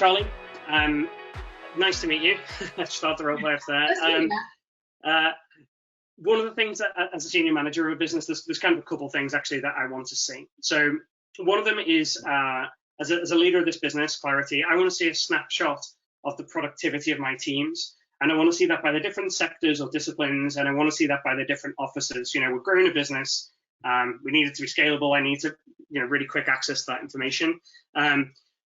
Charlie, nice to meet you. Let's start the role play off there. One of the things that, as a senior manager of a business, there's kind of a couple of things actually that I want to see. So one of them is, as a leader of this business, clarity. I want to see a snapshot of the productivity of my teams. And I want to see that by the different sectors or disciplines. And I want to see that by the different offices. You know, we're growing a business. We need it to be scalable. I need to, really quick access to that information.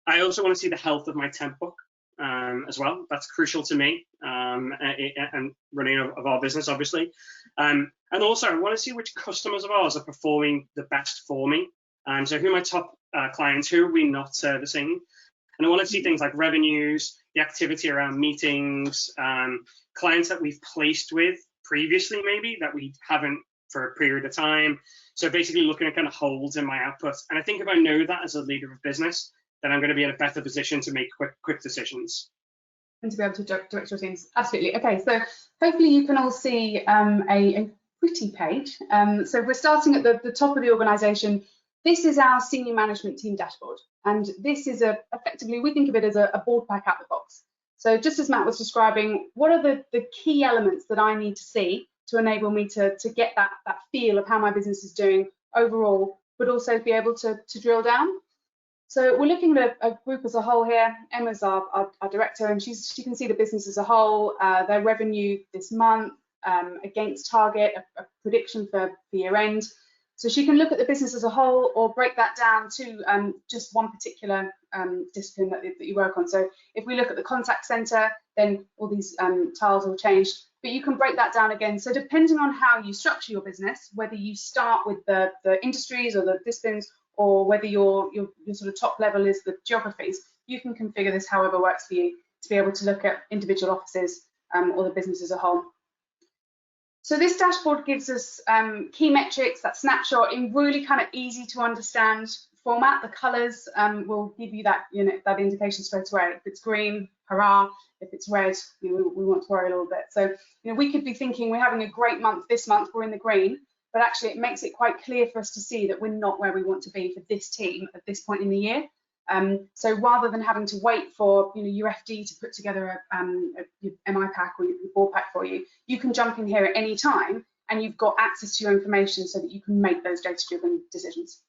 I also want to see the health of my temp book as well. That's crucial to me and running of our business, obviously. And also, I want to see which customers of ours are performing the best for me. So who are my top clients? Who are we not servicing? And I want to see things like revenues, the activity around meetings, clients that we've placed with previously, maybe that we haven't for a period of time. So basically looking at kind of holes in my output. And I think if I know that as a leader of business, then I'm going to be in a better position to make quick decisions. And to be able to direct your teams. Absolutely. Okay, so hopefully you can all see a pretty page. So we're starting at the top of the organisation. This is our senior management team dashboard. And this is effectively, we think of it as a board pack out the box. So just as Matt was describing, what are the key elements that I need to see to enable me to get that feel of how my business is doing overall, but also be able to drill down. So we're looking at a group as a whole here. Emma's our director, and she can see the business as a whole, their revenue this month against target, a prediction for the year end. So she can look at the business as a whole or break that down to just one particular discipline that you work on. So if we look at the contact center, then all these tiles will change, but you can break that down again. So depending on how you structure your business, whether you start with the industries or the disciplines, or whether your sort of top level is the geographies, you can configure this however works for you to be able to look at individual offices or the business as a whole. So this dashboard gives us key metrics, that snapshot in really kind of easy to understand format. The colours will give you that that indication straight away. If it's green, hurrah. If it's red, we want to worry a little bit. So we could be thinking we're having a great month this month, we're in the green, but actually it makes it quite clear for us to see that we're not where we want to be for this team at this point in the year. So rather than having to wait for your FD to put together your MI pack or your board pack for you, you can jump in here at any time and you've got access to your information so that you can make those data-driven decisions.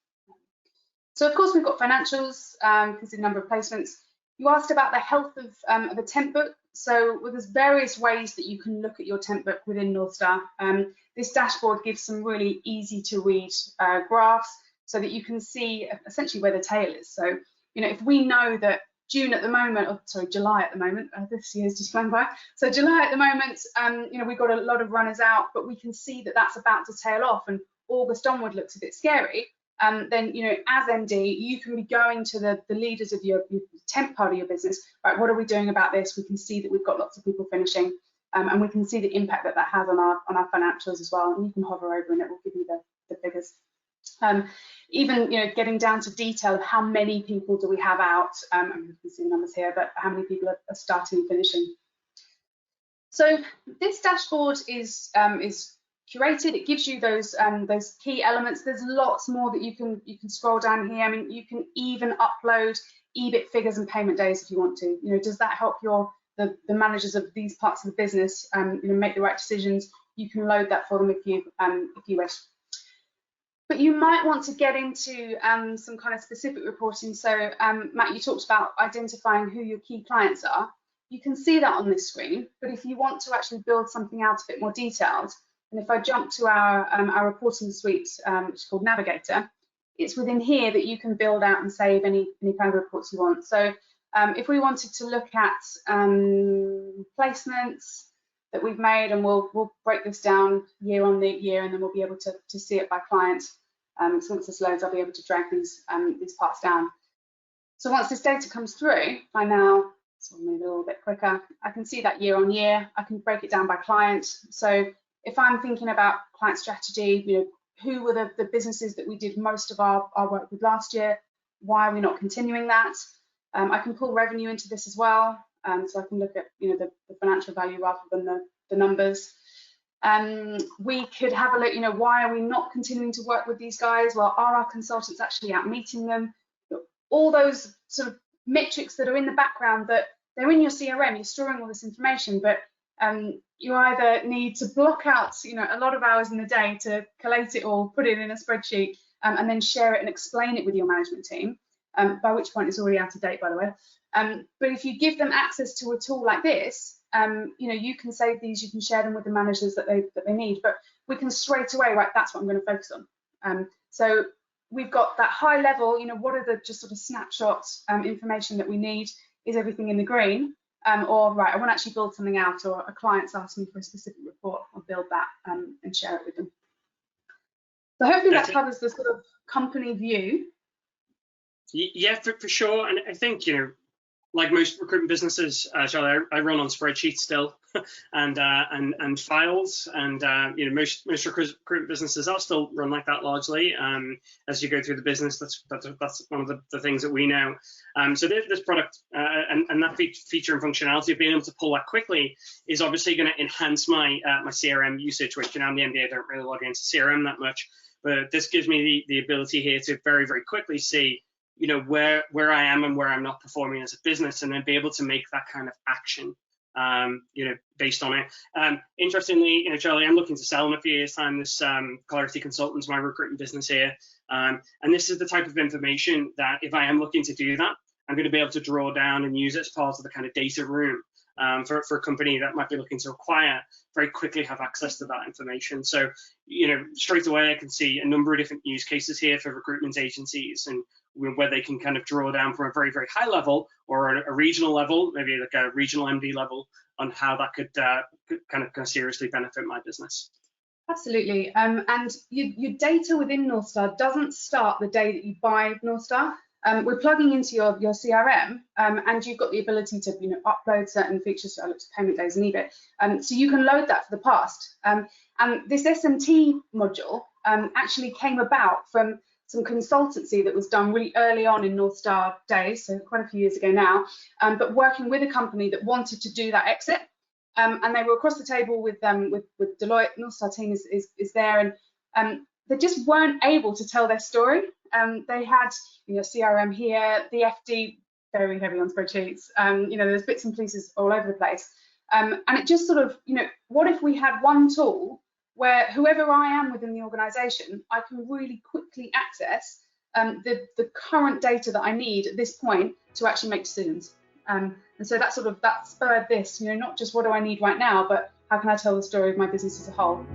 So of course we've got financials, because the number of placements. You asked about the health of a temp book. So there's various ways that you can look at your temp book within NorthStar. This dashboard gives some really easy to read graphs so that you can see essentially where the tail is. So if we know that June at the moment, or sorry, July at the moment, this year's just flown by. So July at the moment, we've got a lot of runners out, but we can see that that's about to tail off, and August onward looks a bit scary. Then, as MD, you can be going to the leaders of your temp part of your business. Right, what are we doing about this? We can see that we've got lots of people finishing, and we can see the impact that has on our financials as well. And you can hover over, and it will give you the figures. Even getting down to detail of how many people do we have out, and you can see the numbers here, but how many people are starting and finishing. So this dashboard is curated. It gives you those key elements. There's lots more that you can scroll down here. I mean, you can even upload EBIT figures and payment days if you want to. Does that help the managers of these parts of the business make the right decisions? You can load that for them if you wish. But you might want to get into some kind of specific reporting. So Matt, you talked about identifying who your key clients are. You can see that on this screen, but if you want to actually build something out a bit more detailed, and if I jump to our reporting suite, which is called Navigator, it's within here that you can build out and save any kind of reports you want. So if we wanted to look at placements that we've made, and we'll break this down year on year, and then we'll be able to see it by client. So once this loads, I'll be able to drag these parts down. So once this data comes through, I now, so I'll move it a little bit quicker, I can see that year on year. I can break it down by client. So if I'm thinking about client strategy, who were the businesses that we did most of our work with last year? Why are we not continuing that? I can pull revenue into this as well. So I can look at the financial value rather than the numbers. We could have a look, why are we not continuing to work with these guys? Well, are our consultants actually out meeting them? All those sort of metrics that are in the background that they're in your CRM, you're storing all this information, but you either need to block out, a lot of hours in the day to collate it all, put it in a spreadsheet, and then share it and explain it with your management team, by which point it's already out of date, by the way. But if you give them access to a tool like this, you can save these, you can share them with the managers that they need, but we can straight away, right, that's what I'm going to focus on. So we've got that high level, what are the just sort of snapshots information that we need? Is everything in the green? Or right, I want to actually build something out, or a client's asked me for a specific report, I'll build that and share it with them. So hopefully that covers the sort of company view. Yeah, for sure. And I think, like most recruitment businesses, Charlie, I run on spreadsheets still, and files, and most recruitment businesses are still run like that largely. As you go through the business, that's one of the things that we know. So this product and that feature and functionality of being able to pull that quickly is obviously going to enhance my my CRM usage, which I'm the MD, I don't really log into CRM that much, but this gives me the ability here to very, very quickly see where I am and where I'm not performing as a business, and then be able to make that kind of action, based on it. Interestingly, Charlie, I'm looking to sell in a few years' time. This Clarity Consultants, my recruitment business here, and this is the type of information that if I am looking to do that, I'm going to be able to draw down and use it as part of the kind of data room for a company that might be looking to acquire, very quickly have access to that information. So, straight away I can see a number of different use cases here for recruitment agencies, and where they can kind of draw down from a very, very high level or a regional level, maybe like a regional MD level, on how that could kind of seriously benefit my business. Absolutely. And your data within NorthStar doesn't start the day that you buy NorthStar. We're plugging into your CRM, and you've got the ability to upload certain features, so I looked at payment days and EBIT, so you can load that for the past. And this SMT module actually came about from some consultancy that was done really early on in NorthStar days, so quite a few years ago now, but working with a company that wanted to do that exit, and they were across the table with Deloitte. NorthStar team is there, and they just weren't able to tell their story. They had CRM here, the FD very heavy on spreadsheets, there's bits and pieces all over the place, and it just sort of what if we had one tool where whoever I am within the organisation, I can really quickly access the current data that I need at this point to actually make decisions. And so that spurred this, not just what do I need right now, but how can I tell the story of my business as a whole.